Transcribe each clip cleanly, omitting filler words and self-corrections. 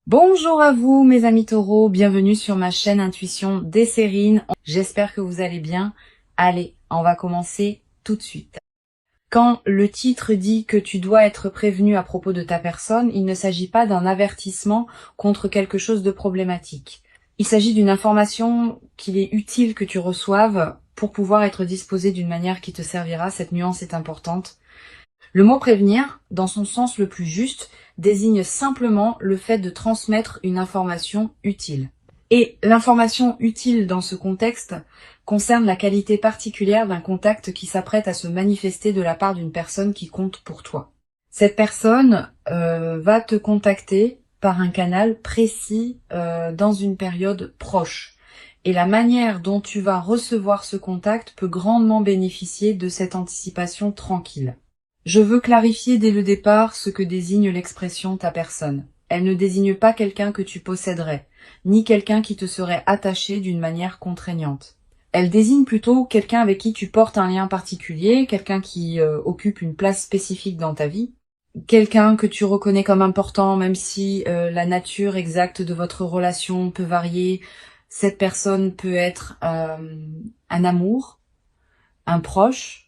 Bonjour à vous mes amis taureaux, bienvenue sur ma chaîne Intuition des Sérines. J'espère que vous allez bien. Allez, on va commencer tout de suite. Quand le titre dit que tu dois être prévenu à propos de ta personne, il ne s'agit pas d'un avertissement contre quelque chose de problématique. Il s'agit d'une information qu'il est utile que tu reçoives pour pouvoir être disposé d'une manière qui te servira. Cette nuance est importante. Le mot prévenir, dans son sens le plus juste, désigne simplement le fait de transmettre une information utile. Et l'information utile dans ce contexte concerne la qualité particulière d'un contact qui s'apprête à se manifester de la part d'une personne qui compte pour toi. Cette personne va te contacter par un canal précis dans une période proche. Et la manière dont tu vas recevoir ce contact peut grandement bénéficier de cette anticipation tranquille. Je veux clarifier dès le départ ce que désigne l'expression ta personne. Elle ne désigne pas quelqu'un que tu posséderais, ni quelqu'un qui te serait attaché d'une manière contraignante. Elle désigne plutôt quelqu'un avec qui tu portes un lien particulier, quelqu'un qui occupe une place spécifique dans ta vie, quelqu'un que tu reconnais comme important, même si la nature exacte de votre relation peut varier. Cette personne peut être un amour, un proche,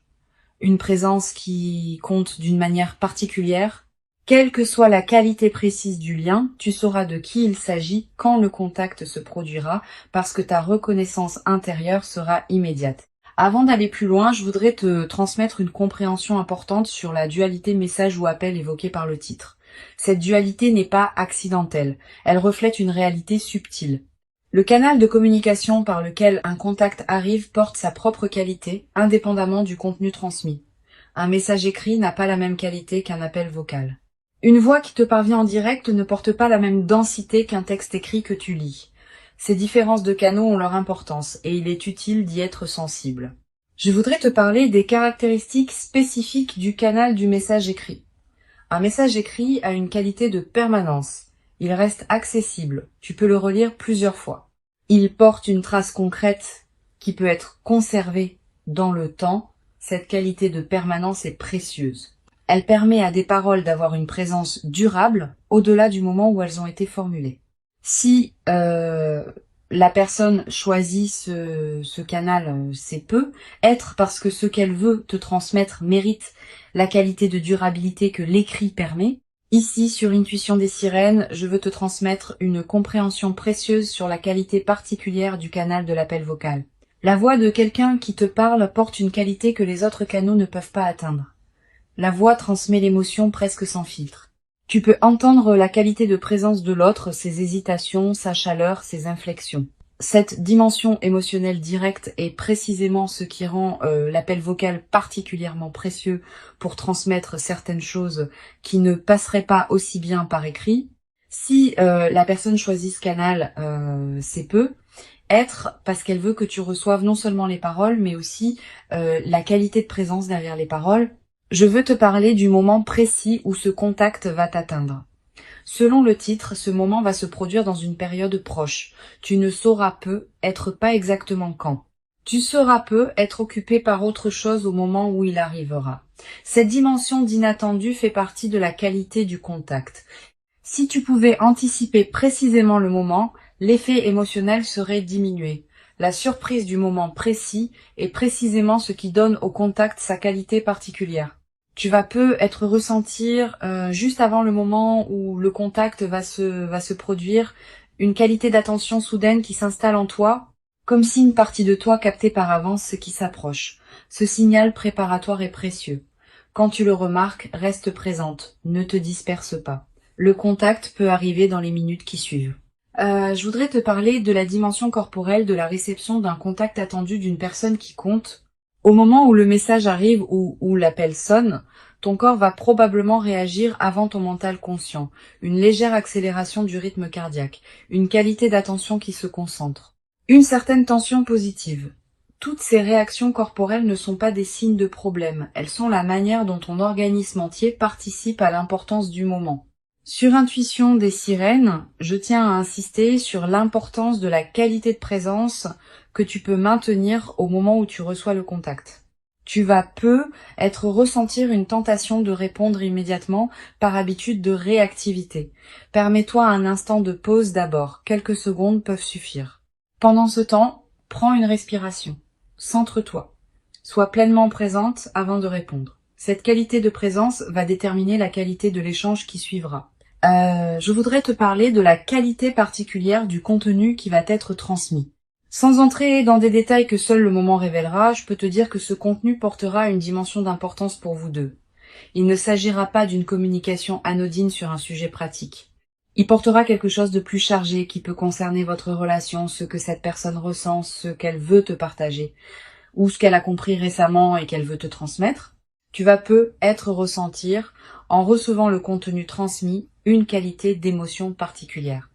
une présence qui compte d'une manière particulière. Quelle que soit la qualité précise du lien, tu sauras de qui il s'agit quand le contact se produira, parce que ta reconnaissance intérieure sera immédiate. Avant d'aller plus loin, je voudrais te transmettre une compréhension importante sur la dualité message ou appel évoquée par le titre. Cette dualité n'est pas accidentelle, elle reflète une réalité subtile. Le canal de communication par lequel un contact arrive porte sa propre qualité, indépendamment du contenu transmis. Un message écrit n'a pas la même qualité qu'un appel vocal. Une voix qui te parvient en direct ne porte pas la même densité qu'un texte écrit que tu lis. Ces différences de canaux ont leur importance et il est utile d'y être sensible. Je voudrais te parler des caractéristiques spécifiques du canal du message écrit. Un message écrit a une qualité de permanence. Il reste accessible, tu peux le relire plusieurs fois. Il porte une trace concrète qui peut être conservée dans le temps. Cette qualité de permanence est précieuse. Elle permet à des paroles d'avoir une présence durable au-delà du moment où elles ont été formulées. Si la personne choisit ce canal, c'est peu, être parce que ce qu'elle veut te transmettre mérite la qualité de durabilité que l'écrit permet. Ici, sur Intuition des Sirènes, je veux te transmettre une compréhension précieuse sur la qualité particulière du canal de l'appel vocal. La voix de quelqu'un qui te parle porte une qualité que les autres canaux ne peuvent pas atteindre. La voix transmet l'émotion presque sans filtre. Tu peux entendre la qualité de présence de l'autre, ses hésitations, sa chaleur, ses inflexions. Cette dimension émotionnelle directe est précisément ce qui rend l'appel vocal particulièrement précieux pour transmettre certaines choses qui ne passeraient pas aussi bien par écrit. Si la personne choisit ce canal, c'est peu. Être parce qu'elle veut que tu reçoives non seulement les paroles, mais aussi la qualité de présence derrière les paroles. Je veux te parler du moment précis où ce contact va t'atteindre. Selon le titre, ce moment va se produire dans une période proche. Tu ne sauras peu, être pas exactement quand. Tu sauras peu, être occupé par autre chose au moment où il arrivera. Cette dimension d'inattendu fait partie de la qualité du contact. Si tu pouvais anticiper précisément le moment, l'effet émotionnel serait diminué. La surprise du moment précis est précisément ce qui donne au contact sa qualité particulière. Tu vas peu être ressentir juste avant le moment où le contact va se produire, une qualité d'attention soudaine qui s'installe en toi, comme si une partie de toi captait par avance ce qui s'approche. Ce signal préparatoire est précieux. Quand tu le remarques, reste présente, ne te disperse pas. Le contact peut arriver dans les minutes qui suivent. Je voudrais te parler de la dimension corporelle de la réception d'un contact attendu d'une personne qui compte. Au moment où le message arrive ou où l'appel sonne, ton corps va probablement réagir avant ton mental conscient. Une légère accélération du rythme cardiaque, une qualité d'attention qui se concentre, une certaine tension positive. Toutes ces réactions corporelles ne sont pas des signes de problème, elles sont la manière dont ton organisme entier participe à l'importance du moment. Sur Intuition des Sirènes, je tiens à insister sur l'importance de la qualité de présence que tu peux maintenir au moment où tu reçois le contact. Tu vas ressentir une tentation de répondre immédiatement par habitude de réactivité. Permets-toi un instant de pause d'abord. Quelques secondes peuvent suffire. Pendant ce temps, prends une respiration. Centre-toi. Sois pleinement présente avant de répondre. Cette qualité de présence va déterminer la qualité de l'échange qui suivra. Je voudrais te parler de la qualité particulière du contenu qui va être transmis. Sans entrer dans des détails que seul le moment révélera, je peux te dire que ce contenu portera une dimension d'importance pour vous deux. Il ne s'agira pas d'une communication anodine sur un sujet pratique. Il portera quelque chose de plus chargé qui peut concerner votre relation, ce que cette personne ressent, ce qu'elle veut te partager, ou ce qu'elle a compris récemment et qu'elle veut te transmettre. Tu vas ressentir, en recevant le contenu transmis, une qualité d'émotion particulière.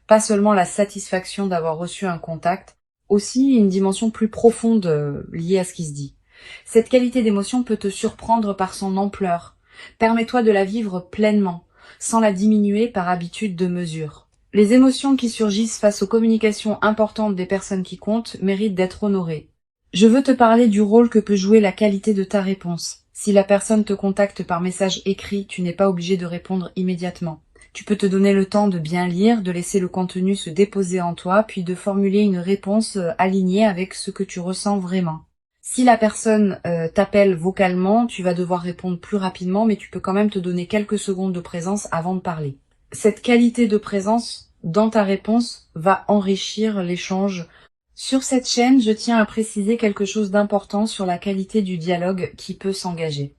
Pas seulement la satisfaction d'avoir reçu un contact, aussi une dimension plus profonde liée à ce qui se dit. Cette qualité d'émotion peut te surprendre par son ampleur. Permets-toi de la vivre pleinement, sans la diminuer par habitude de mesure. Les émotions qui surgissent face aux communications importantes des personnes qui comptent méritent d'être honorées. Je veux te parler du rôle que peut jouer la qualité de ta réponse. Si la personne te contacte par message écrit, tu n'es pas obligé de répondre immédiatement. Tu peux te donner le temps de bien lire, de laisser le contenu se déposer en toi, puis de formuler une réponse alignée avec ce que tu ressens vraiment. Si la personne t'appelle vocalement, tu vas devoir répondre plus rapidement, mais tu peux quand même te donner quelques secondes de présence avant de parler. Cette qualité de présence dans ta réponse va enrichir l'échange. Sur cette chaîne, je tiens à préciser quelque chose d'important sur la qualité du dialogue qui peut s'engager.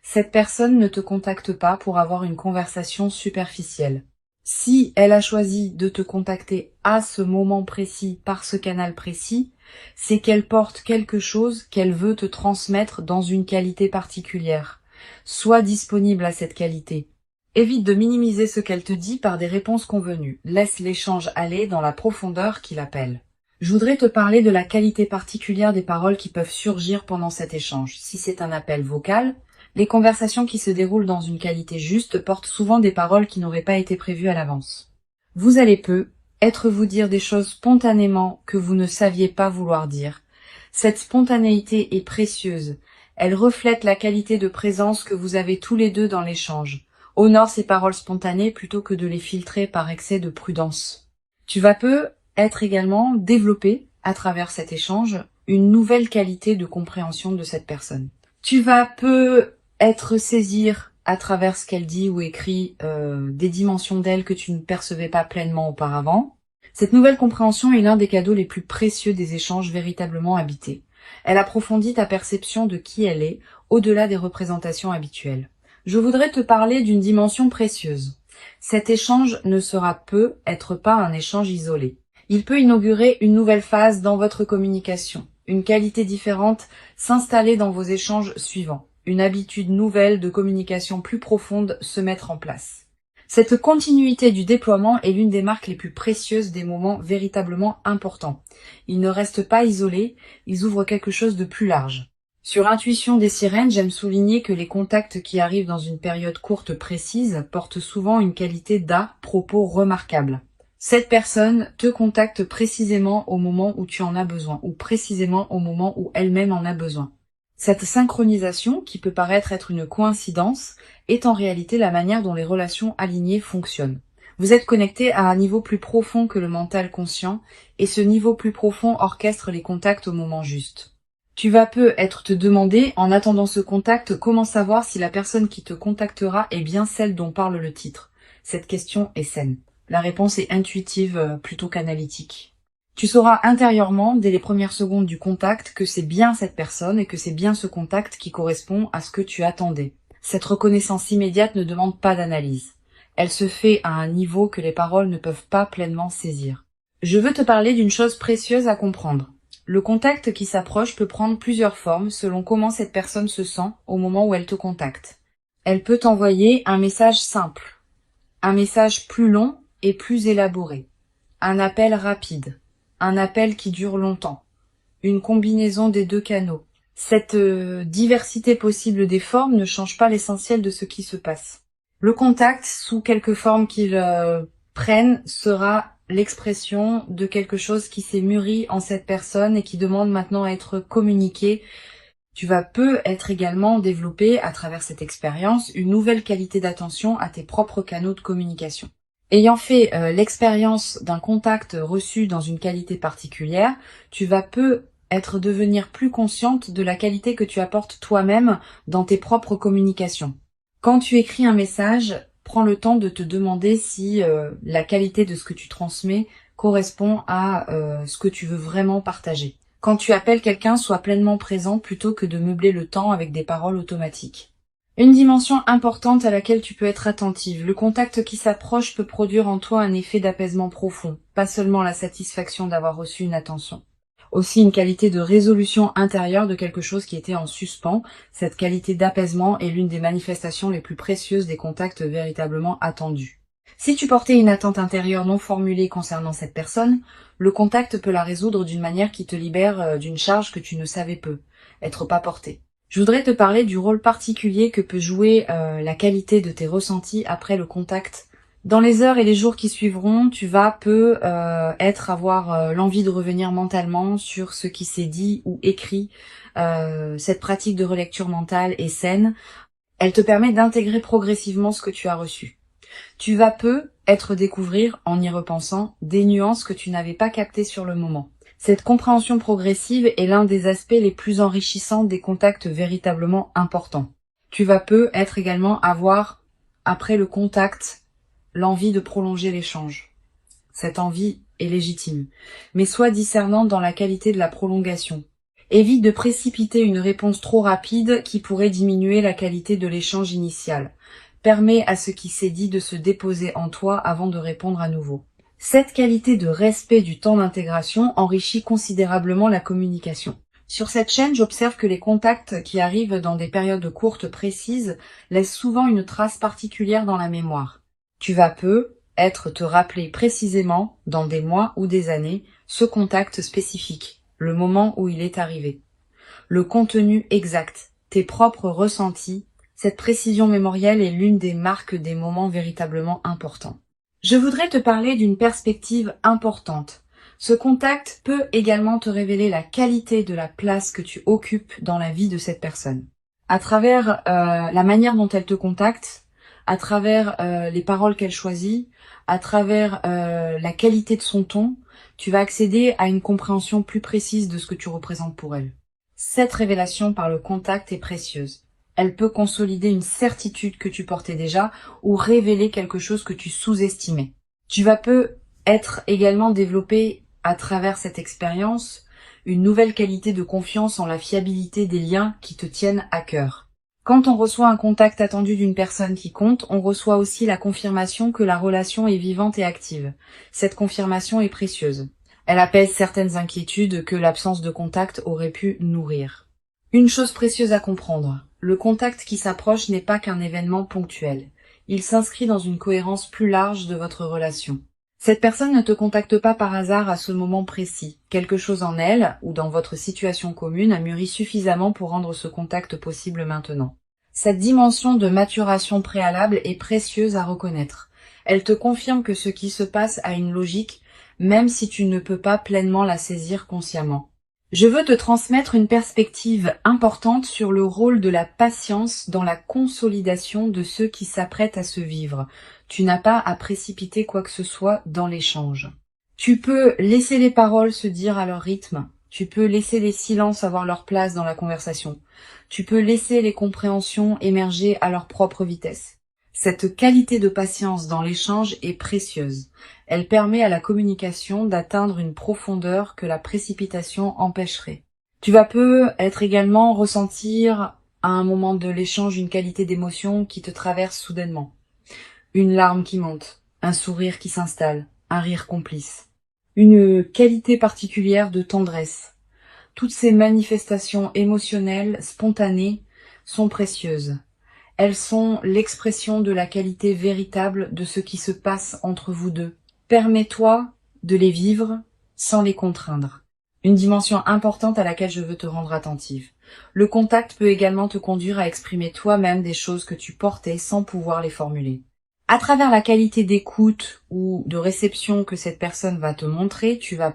Cette personne ne te contacte pas pour avoir une conversation superficielle. Si elle a choisi de te contacter à ce moment précis, par ce canal précis, c'est qu'elle porte quelque chose qu'elle veut te transmettre dans une qualité particulière. Sois disponible à cette qualité. Évite de minimiser ce qu'elle te dit par des réponses convenues. Laisse l'échange aller dans la profondeur qu'il appelle. Je voudrais te parler de la qualité particulière des paroles qui peuvent surgir pendant cet échange. Si c'est un appel vocal, les conversations qui se déroulent dans une qualité juste portent souvent des paroles qui n'auraient pas été prévues à l'avance. Vous allez vous dire des choses spontanément que vous ne saviez pas vouloir dire. Cette spontanéité est précieuse. Elle reflète la qualité de présence que vous avez tous les deux dans l'échange. Honore ces paroles spontanées plutôt que de les filtrer par excès de prudence. Tu vas être également développé à travers cet échange une nouvelle qualité de compréhension de cette personne. Tu vas saisir à travers ce qu'elle dit ou écrit des dimensions d'elle que tu ne percevais pas pleinement auparavant. Cette nouvelle compréhension est l'un des cadeaux les plus précieux des échanges véritablement habités. Elle approfondit ta perception de qui elle est, au-delà des représentations habituelles. Je voudrais te parler d'une dimension précieuse. Cet échange ne sera être pas un échange isolé. Il peut inaugurer une nouvelle phase dans votre communication, une qualité différente s'installer dans vos échanges suivants, une habitude nouvelle de communication plus profonde se mettre en place. Cette continuité du déploiement est l'une des marques les plus précieuses des moments véritablement importants. Ils ne restent pas isolés, ils ouvrent quelque chose de plus large. Sur Intuition des sirènes, j'aime souligner que les contacts qui arrivent dans une période courte précise portent souvent une qualité d'à-propos remarquable. Cette personne te contacte précisément au moment où tu en as besoin, ou précisément au moment où elle-même en a besoin. Cette synchronisation, qui peut paraître être une coïncidence, est en réalité la manière dont les relations alignées fonctionnent. Vous êtes connecté à un niveau plus profond que le mental conscient, et ce niveau plus profond orchestre les contacts au moment juste. Tu vas te demander, en attendant ce contact, comment savoir si la personne qui te contactera est bien celle dont parle le titre. Cette question est saine. La réponse est intuitive plutôt qu'analytique. Tu sauras intérieurement, dès les premières secondes du contact, que c'est bien cette personne et que c'est bien ce contact qui correspond à ce que tu attendais. Cette reconnaissance immédiate ne demande pas d'analyse. Elle se fait à un niveau que les paroles ne peuvent pas pleinement saisir. Je veux te parler d'une chose précieuse à comprendre. Le contact qui s'approche peut prendre plusieurs formes selon comment cette personne se sent au moment où elle te contacte. Elle peut t'envoyer un message simple, un message plus long et plus élaboré, un appel rapide, un appel qui dure longtemps, une combinaison des deux canaux. Cette diversité possible des formes ne change pas l'essentiel de ce qui se passe. Le contact, sous quelque forme qu'il prenne, sera l'expression de quelque chose qui s'est mûri en cette personne et qui demande maintenant à être communiqué Tu vas peu être également développé à travers cette expérience une nouvelle qualité d'attention à tes propres canaux de communication. Ayant fait l'expérience d'un contact reçu dans une qualité particulière, tu vas peu devenir plus consciente de la qualité que tu apportes toi-même dans tes propres communications. Quand tu écris un message, prends le temps de te demander si la qualité de ce que tu transmets correspond à ce que tu veux vraiment partager. Quand tu appelles quelqu'un, sois pleinement présent plutôt que de meubler le temps avec des paroles automatiques. Une dimension importante à laquelle tu peux être attentive. Le contact qui s'approche peut produire en toi un effet d'apaisement profond, pas seulement la satisfaction d'avoir reçu une attention. Aussi une qualité de résolution intérieure de quelque chose qui était en suspens. Cette qualité d'apaisement est l'une des manifestations les plus précieuses des contacts véritablement attendus. Si tu portais une attente intérieure non formulée concernant cette personne, le contact peut la résoudre d'une manière qui te libère d'une charge que tu ne savais peu, être pas porté. Je voudrais te parler du rôle particulier que peut jouer la qualité de tes ressentis après le contact. Dans les heures et les jours qui suivront, tu vas avoir l'envie de revenir mentalement sur ce qui s'est dit ou écrit. Cette pratique de relecture mentale est saine. Elle te permet d'intégrer progressivement ce que tu as reçu. Tu vas découvrir, en y repensant, des nuances que tu n'avais pas captées sur le moment. Cette compréhension progressive est l'un des aspects les plus enrichissants des contacts véritablement importants. Tu vas également avoir, après le contact, l'envie de prolonger l'échange. Cette envie est légitime, mais sois discernante dans la qualité de la prolongation. Évite de précipiter une réponse trop rapide qui pourrait diminuer la qualité de l'échange initial. Permets à ce qui s'est dit de se déposer en toi avant de répondre à nouveau. Cette qualité de respect du temps d'intégration enrichit considérablement la communication. Sur cette chaîne, j'observe que les contacts qui arrivent dans des périodes courtes précises laissent souvent une trace particulière dans la mémoire. Tu vas te rappeler précisément, dans des mois ou des années, ce contact spécifique, le moment où il est arrivé. Le contenu exact, tes propres ressentis. Cette précision mémorielle est l'une des marques des moments véritablement importants. Je voudrais te parler d'une perspective importante. Ce contact peut également te révéler la qualité de la place que tu occupes dans la vie de cette personne. À travers la manière dont elle te contacte, à travers les paroles qu'elle choisit, à travers la qualité de son ton, tu vas accéder à une compréhension plus précise de ce que tu représentes pour elle. Cette révélation par le contact est précieuse. Elle peut consolider une certitude que tu portais déjà ou révéler quelque chose que tu sous-estimais. Tu vas être également développé à travers cette expérience une nouvelle qualité de confiance en la fiabilité des liens qui te tiennent à cœur. Quand on reçoit un contact attendu d'une personne qui compte, on reçoit aussi la confirmation que la relation est vivante et active. Cette confirmation est précieuse. Elle apaise certaines inquiétudes que l'absence de contact aurait pu nourrir. Une chose précieuse à comprendre. Le contact qui s'approche n'est pas qu'un événement ponctuel. Il s'inscrit dans une cohérence plus large de votre relation. Cette personne ne te contacte pas par hasard à ce moment précis. Quelque chose en elle, ou dans votre situation commune, a mûri suffisamment pour rendre ce contact possible maintenant. Cette dimension de maturation préalable est précieuse à reconnaître. Elle te confirme que ce qui se passe a une logique, même si tu ne peux pas pleinement la saisir consciemment. Je veux te transmettre une perspective importante sur le rôle de la patience dans la consolidation de ceux qui s'apprêtent à se vivre. Tu n'as pas à précipiter quoi que ce soit dans l'échange. Tu peux laisser les paroles se dire à leur rythme. Tu peux laisser les silences avoir leur place dans la conversation. Tu peux laisser les compréhensions émerger à leur propre vitesse. Cette qualité de patience dans l'échange est précieuse. Elle permet à la communication d'atteindre une profondeur que la précipitation empêcherait. Tu vas être également ressentir à un moment de l'échange une qualité d'émotion qui te traverse soudainement. Une larme qui monte, un sourire qui s'installe, un rire complice. Une qualité particulière de tendresse. Toutes ces manifestations émotionnelles spontanées sont précieuses. Elles sont l'expression de la qualité véritable de ce qui se passe entre vous deux. Permets-toi de les vivre sans les contraindre. Une dimension importante à laquelle je veux te rendre attentive. Le contact peut également te conduire à exprimer toi-même des choses que tu portais sans pouvoir les formuler. À travers la qualité d'écoute ou de réception que cette personne va te montrer, tu vas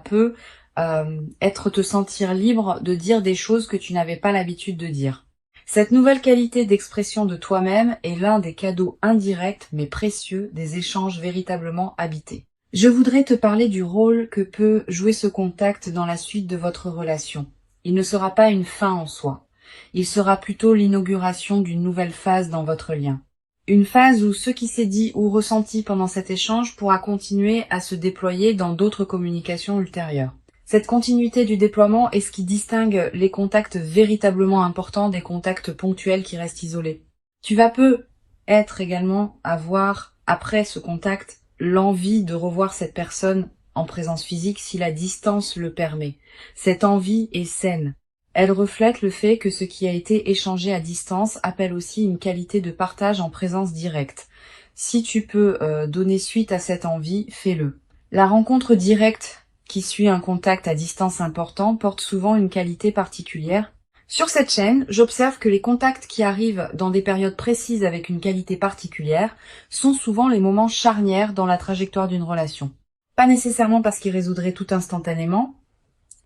te sentir libre de dire des choses que tu n'avais pas l'habitude de dire. Cette nouvelle qualité d'expression de toi-même est l'un des cadeaux indirects mais précieux des échanges véritablement habités. Je voudrais te parler du rôle que peut jouer ce contact dans la suite de votre relation. Il ne sera pas une fin en soi. Il sera plutôt l'inauguration d'une nouvelle phase dans votre lien. Une phase où ce qui s'est dit ou ressenti pendant cet échange pourra continuer à se déployer dans d'autres communications ultérieures. Cette continuité du déploiement est ce qui distingue les contacts véritablement importants des contacts ponctuels qui restent isolés. Tu vas peut-être également avoir, après ce contact, l'envie de revoir cette personne en présence physique si la distance le permet. Cette envie est saine. Elle reflète le fait que ce qui a été échangé à distance appelle aussi une qualité de partage en présence directe. Si tu peux donner suite à cette envie, fais-le. La rencontre directe qui suit un contact à distance important porte souvent une qualité particulière. Sur cette chaîne, j'observe que les contacts qui arrivent dans des périodes précises avec une qualité particulière sont souvent les moments charnières dans la trajectoire d'une relation. Pas nécessairement parce qu'ils résoudraient tout instantanément,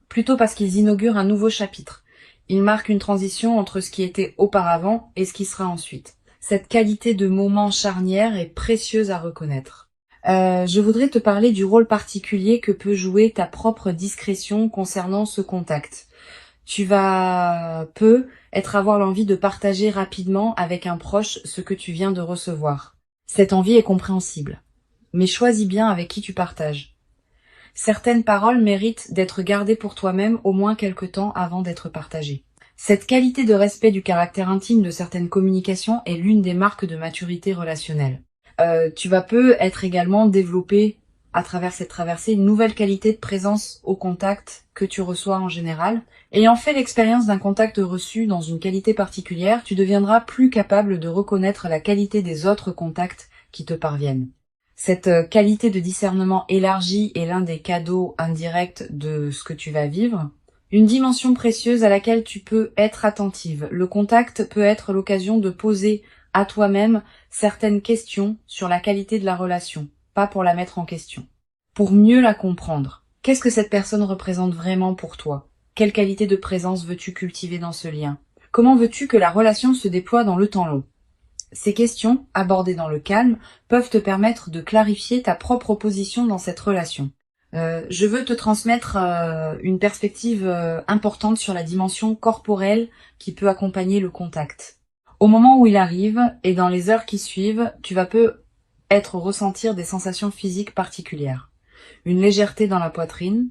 plutôt parce qu'ils inaugurent un nouveau chapitre. Ils marquent une transition entre ce qui était auparavant et ce qui sera ensuite. Cette qualité de moment charnière est précieuse à reconnaître. Je voudrais te parler du rôle particulier que peut jouer ta propre discrétion concernant ce contact. Tu vas avoir l'envie de partager rapidement avec un proche ce que tu viens de recevoir. Cette envie est compréhensible. Mais choisis bien avec qui tu partages. Certaines paroles méritent d'être gardées pour toi-même au moins quelque temps avant d'être partagées. Cette qualité de respect du caractère intime de certaines communications est l'une des marques de maturité relationnelle. Tu vas être également développer à travers cette traversée une nouvelle qualité de présence au contact que tu reçois en général. Ayant fait l'expérience d'un contact reçu dans une qualité particulière, tu deviendras plus capable de reconnaître la qualité des autres contacts qui te parviennent. Cette qualité de discernement élargi est l'un des cadeaux indirects de ce que tu vas vivre. Une dimension précieuse à laquelle tu peux être attentive. Le contact peut être l'occasion de poser à toi-même certaines questions sur la qualité de la relation, pas pour la mettre en question. Pour mieux la comprendre. Qu'est-ce que cette personne représente vraiment pour toi? Quelle qualité de présence veux-tu cultiver dans ce lien? Comment veux-tu que la relation se déploie dans le temps long? Ces questions, abordées dans le calme, peuvent te permettre de clarifier ta propre position dans cette relation. Je veux te transmettre une perspective importante sur la dimension corporelle qui peut accompagner le contact. Au moment où il arrive et dans les heures qui suivent, tu vas peut-être ressentir des sensations physiques particulières. Une légèreté dans la poitrine,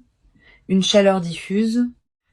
une chaleur diffuse,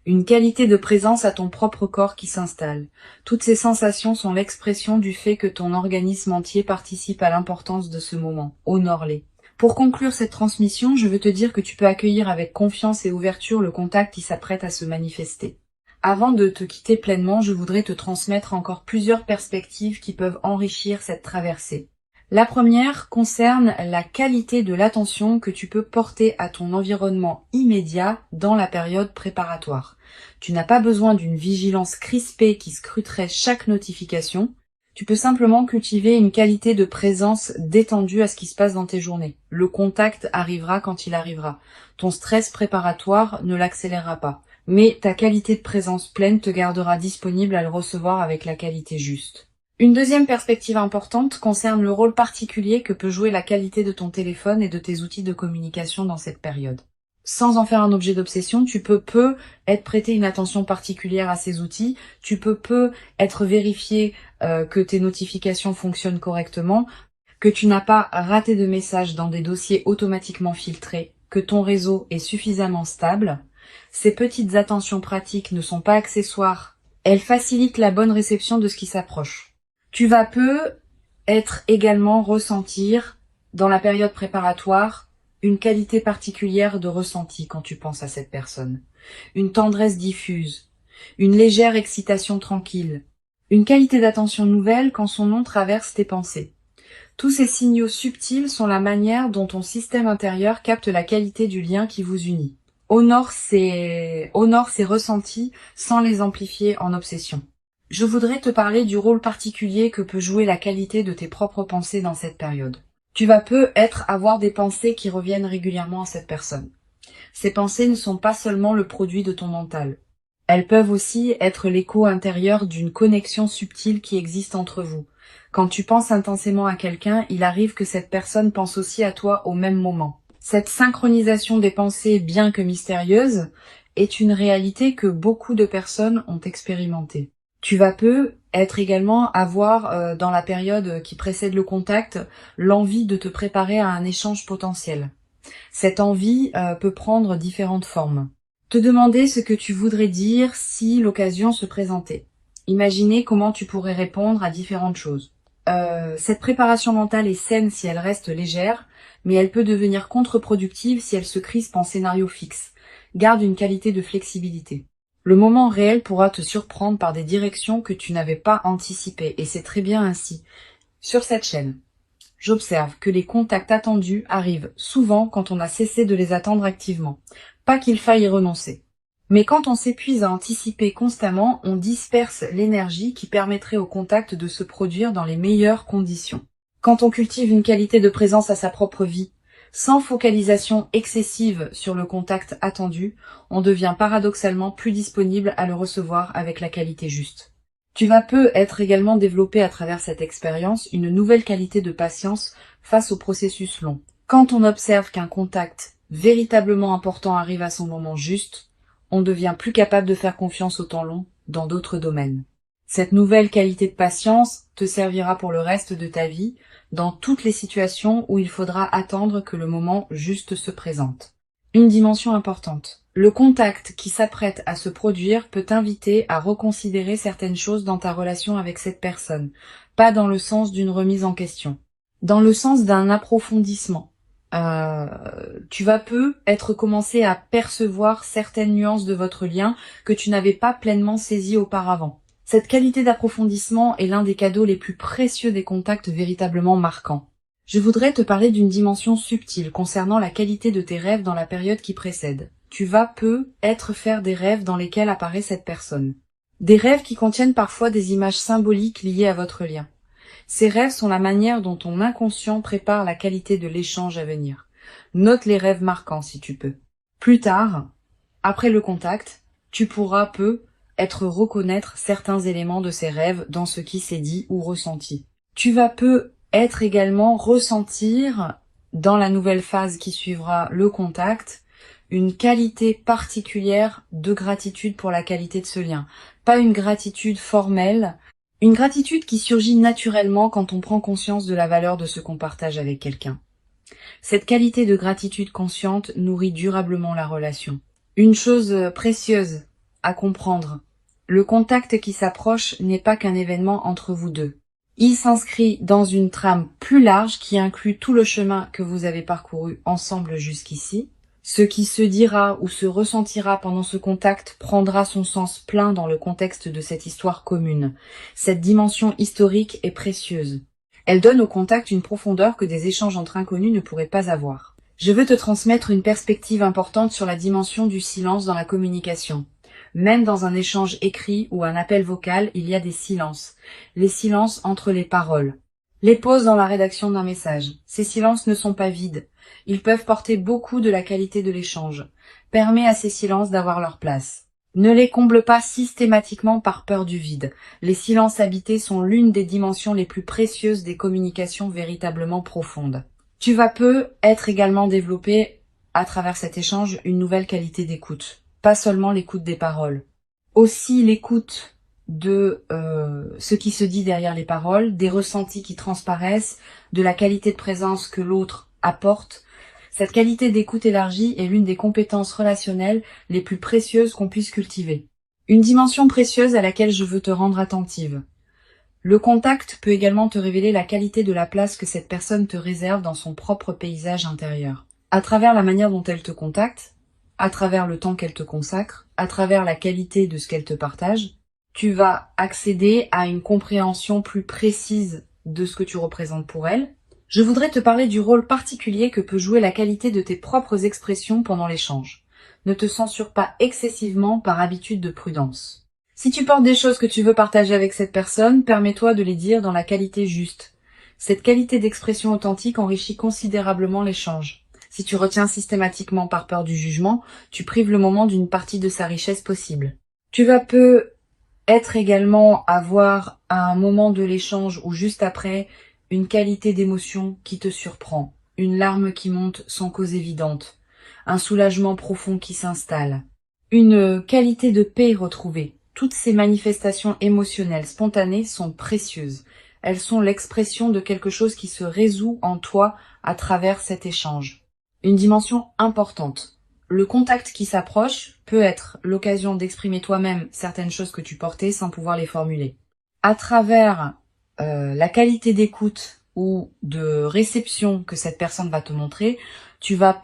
une qualité de présence à ton propre corps qui s'installe. Toutes ces sensations sont l'expression du fait que ton organisme entier participe à l'importance de ce moment. Honore-les. Pour conclure cette transmission, je veux te dire que tu peux accueillir avec confiance et ouverture le contact qui s'apprête à se manifester. Avant de te quitter pleinement, je voudrais te transmettre encore plusieurs perspectives qui peuvent enrichir cette traversée. La première concerne la qualité de l'attention que tu peux porter à ton environnement immédiat dans la période préparatoire. Tu n'as pas besoin d'une vigilance crispée qui scruterait chaque notification. Tu peux simplement cultiver une qualité de présence détendue à ce qui se passe dans tes journées. Le contact arrivera quand il arrivera. Ton stress préparatoire ne l'accélérera pas. Mais ta qualité de présence pleine te gardera disponible à le recevoir avec la qualité juste. Une deuxième perspective importante concerne le rôle particulier que peut jouer la qualité de ton téléphone et de tes outils de communication dans cette période. Sans en faire un objet d'obsession, tu peux être prêté une attention particulière à ces outils, tu peux être vérifié que tes notifications fonctionnent correctement, que tu n'as pas raté de messages dans des dossiers automatiquement filtrés, que ton réseau est suffisamment stable. Ces petites attentions pratiques ne sont pas accessoires, elles facilitent la bonne réception de ce qui s'approche. Tu vas être également ressentir, dans la période préparatoire, une qualité particulière de ressenti quand tu penses à cette personne. Une tendresse diffuse, une légère excitation tranquille, une qualité d'attention nouvelle quand son nom traverse tes pensées. Tous ces signaux subtils sont la manière dont ton système intérieur capte la qualité du lien qui vous unit. Honore ces ressentis sans les amplifier en obsession. Je voudrais te parler du rôle particulier que peut jouer la qualité de tes propres pensées dans cette période. Tu vas avoir des pensées qui reviennent régulièrement à cette personne. Ces pensées ne sont pas seulement le produit de ton mental. Elles peuvent aussi être l'écho intérieur d'une connexion subtile qui existe entre vous. Quand tu penses intensément à quelqu'un, il arrive que cette personne pense aussi à toi au même moment. Cette synchronisation des pensées, bien que mystérieuse, est une réalité que beaucoup de personnes ont expérimentée. Tu vas être également avoir, dans la période qui précède le contact, l'envie de te préparer à un échange potentiel. Cette envie peut prendre différentes formes. Te demander ce que tu voudrais dire si l'occasion se présentait. Imaginer comment tu pourrais répondre à différentes choses. Cette préparation mentale est saine si elle reste légère, mais elle peut devenir contre-productive si elle se crispe en scénario fixe. Garde une qualité de flexibilité. Le moment réel pourra te surprendre par des directions que tu n'avais pas anticipées, et c'est très bien ainsi. Sur cette chaîne, j'observe que les contacts attendus arrivent souvent quand on a cessé de les attendre activement. Pas qu'il faille y renoncer. Mais quand on s'épuise à anticiper constamment, on disperse l'énergie qui permettrait au contact de se produire dans les meilleures conditions. Quand on cultive une qualité de présence à sa propre vie, sans focalisation excessive sur le contact attendu, on devient paradoxalement plus disponible à le recevoir avec la qualité juste. Tu vas être également développé à travers cette expérience une nouvelle qualité de patience face au processus long. Quand on observe qu'un contact véritablement important arrive à son moment juste, on devient plus capable de faire confiance au temps long dans d'autres domaines. Cette nouvelle qualité de patience te servira pour le reste de ta vie dans toutes les situations où il faudra attendre que le moment juste se présente. Une dimension importante. Le contact qui s'apprête à se produire peut t'inviter à reconsidérer certaines choses dans ta relation avec cette personne, pas dans le sens d'une remise en question, dans le sens d'un approfondissement. Tu vas être commencé à percevoir certaines nuances de votre lien que tu n'avais pas pleinement saisies auparavant. Cette qualité d'approfondissement est l'un des cadeaux les plus précieux des contacts véritablement marquants. Je voudrais te parler d'une dimension subtile concernant la qualité de tes rêves dans la période qui précède. Tu vas être faire des rêves dans lesquels apparaît cette personne. Des rêves qui contiennent parfois des images symboliques liées à votre lien. Ces rêves sont la manière dont ton inconscient prépare la qualité de l'échange à venir. Note les rêves marquants si tu peux. Plus tard, après le contact, tu pourras être reconnaître certains éléments de ces rêves dans ce qui s'est dit ou ressenti. Tu vas être également ressentir, dans la nouvelle phase qui suivra le contact, une qualité particulière de gratitude pour la qualité de ce lien. Pas une gratitude formelle, une gratitude qui surgit naturellement quand on prend conscience de la valeur de ce qu'on partage avec quelqu'un. Cette qualité de gratitude consciente nourrit durablement la relation. Une chose précieuse à comprendre, le contact qui s'approche n'est pas qu'un événement entre vous deux. Il s'inscrit dans une trame plus large qui inclut tout le chemin que vous avez parcouru ensemble jusqu'ici. Ce qui se dira ou se ressentira pendant ce contact prendra son sens plein dans le contexte de cette histoire commune. Cette dimension historique est précieuse. Elle donne au contact une profondeur que des échanges entre inconnus ne pourraient pas avoir. Je veux te transmettre une perspective importante sur la dimension du silence dans la communication. Même dans un échange écrit ou un appel vocal, il y a des silences. Les silences entre les paroles. Les pauses dans la rédaction d'un message. Ces silences ne sont pas vides. Ils peuvent porter beaucoup de la qualité de l'échange. Permets à ces silences d'avoir leur place. Ne les comble pas systématiquement par peur du vide. Les silences habités sont l'une des dimensions les plus précieuses des communications véritablement profondes. Tu vas être également développé, à travers cet échange, une nouvelle qualité d'écoute. Pas seulement l'écoute des paroles. Aussi l'écoute de ce qui se dit derrière les paroles, des ressentis qui transparaissent, de la qualité de présence que l'autre apporte. Cette qualité d'écoute élargie est l'une des compétences relationnelles les plus précieuses qu'on puisse cultiver. Une dimension précieuse à laquelle je veux te rendre attentive. Le contact peut également te révéler la qualité de la place que cette personne te réserve dans son propre paysage intérieur. À travers la manière dont elle te contacte, à travers le temps qu'elle te consacre, à travers la qualité de ce qu'elle te partage, tu vas accéder à une compréhension plus précise de ce que tu représentes pour elle. Je voudrais te parler du rôle particulier que peut jouer la qualité de tes propres expressions pendant l'échange. Ne te censure pas excessivement par habitude de prudence. Si tu portes des choses que tu veux partager avec cette personne, permets-toi de les dire dans la qualité juste. Cette qualité d'expression authentique enrichit considérablement l'échange. Si tu retiens systématiquement par peur du jugement, tu prives le moment d'une partie de sa richesse possible. Tu vas peut-être également avoir à un moment de l'échange ou juste après une qualité d'émotion qui te surprend, une larme qui monte sans cause évidente, un soulagement profond qui s'installe, une qualité de paix retrouvée. Toutes ces manifestations émotionnelles spontanées sont précieuses. Elles sont l'expression de quelque chose qui se résout en toi à travers cet échange. Une dimension importante. Le contact qui s'approche peut être l'occasion d'exprimer toi-même certaines choses que tu portais sans pouvoir les formuler. À travers la qualité d'écoute ou de réception que cette personne va te montrer, tu vas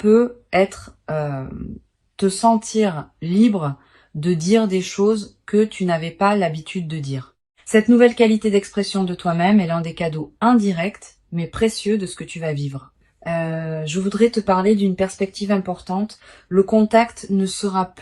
te sentir libre de dire des choses que tu n'avais pas l'habitude de dire. Cette nouvelle qualité d'expression de toi-même est l'un des cadeaux indirects mais précieux de ce que tu vas vivre. Je voudrais te parler d'une perspective importante. Le contact ne sera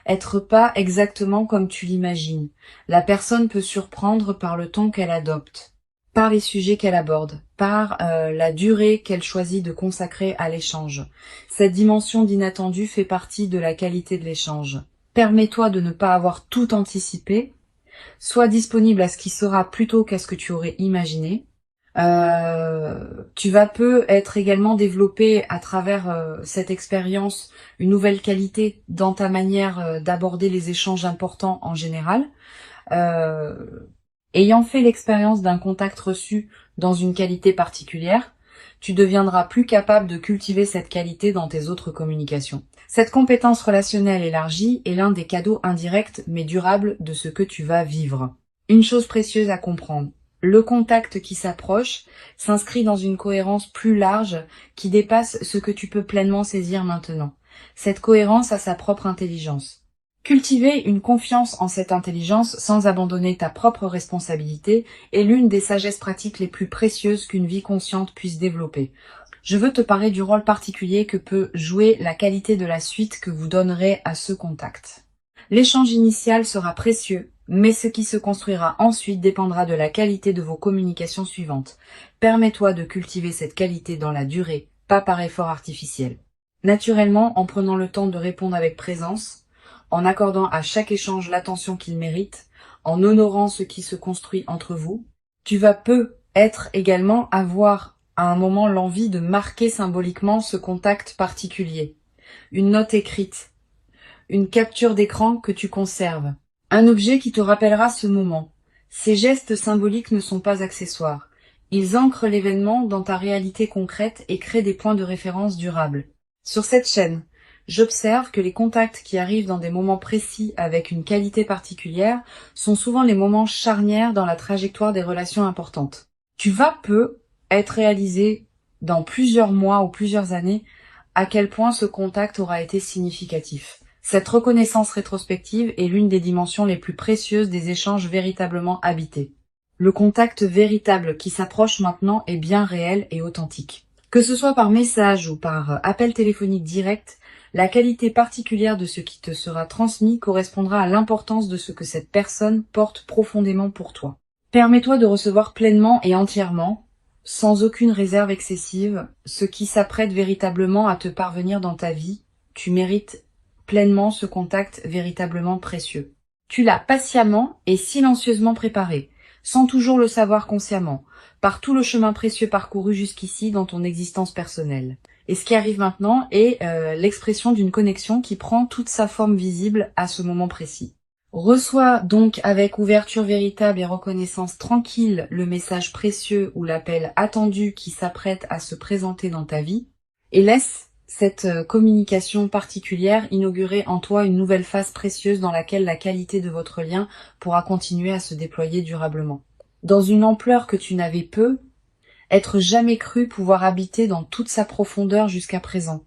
être pas exactement comme tu l'imagines. La personne peut surprendre par le ton qu'elle adopte, par les sujets qu'elle aborde, par la durée qu'elle choisit de consacrer à l'échange. Cette dimension d'inattendu fait partie de la qualité de l'échange. Permets-toi de ne pas avoir tout anticipé. Sois disponible à ce qui sera plutôt qu'à ce que tu aurais imaginé. Tu vas être également développé à travers cette expérience une nouvelle qualité dans ta manière d'aborder les échanges importants en général. Ayant fait l'expérience d'un contact reçu dans une qualité particulière, tu deviendras plus capable de cultiver cette qualité dans tes autres communications. Cette compétence relationnelle élargie est l'un des cadeaux indirects mais durables de ce que tu vas vivre. Une chose précieuse à comprendre. Le contact qui s'approche s'inscrit dans une cohérence plus large qui dépasse ce que tu peux pleinement saisir maintenant. Cette cohérence a sa propre intelligence. Cultiver une confiance en cette intelligence sans abandonner ta propre responsabilité est l'une des sagesses pratiques les plus précieuses qu'une vie consciente puisse développer. Je veux te parler du rôle particulier que peut jouer la qualité de la suite que vous donnerez à ce contact. L'échange initial sera précieux, mais ce qui se construira ensuite dépendra de la qualité de vos communications suivantes. Permets-toi de cultiver cette qualité dans la durée, pas par effort artificiel. Naturellement, en prenant le temps de répondre avec présence, en accordant à chaque échange l'attention qu'il mérite, en honorant ce qui se construit entre vous, tu vas peut-être également avoir à un moment l'envie de marquer symboliquement ce contact particulier. Une note écrite, une capture d'écran que tu conserves, un objet qui te rappellera ce moment. Ces gestes symboliques ne sont pas accessoires. Ils ancrent l'événement dans ta réalité concrète et créent des points de référence durables. Sur cette chaîne, j'observe que les contacts qui arrivent dans des moments précis avec une qualité particulière sont souvent les moments charnières dans la trajectoire des relations importantes. Tu vas être réalisé dans plusieurs mois ou plusieurs années à quel point ce contact aura été significatif. Cette reconnaissance rétrospective est l'une des dimensions les plus précieuses des échanges véritablement habités. Le contact véritable qui s'approche maintenant est bien réel et authentique. Que ce soit par message ou par appel téléphonique direct, la qualité particulière de ce qui te sera transmis correspondra à l'importance de ce que cette personne porte profondément pour toi. Permets-toi de recevoir pleinement et entièrement, sans aucune réserve excessive, ce qui s'apprête véritablement à te parvenir dans ta vie. Tu mérites pleinement ce contact véritablement précieux. Tu l'as patiemment et silencieusement préparé, sans toujours le savoir consciemment, par tout le chemin précieux parcouru jusqu'ici dans ton existence personnelle. Et ce qui arrive maintenant est l'expression d'une connexion qui prend toute sa forme visible à ce moment précis. Reçois donc avec ouverture véritable et reconnaissance tranquille le message précieux ou l'appel attendu qui s'apprête à se présenter dans ta vie et laisse cette communication particulière inaugurer en toi une nouvelle phase précieuse dans laquelle la qualité de votre lien pourra continuer à se déployer durablement. Dans une ampleur que tu n'avais être jamais cru pouvoir habiter dans toute sa profondeur jusqu'à présent.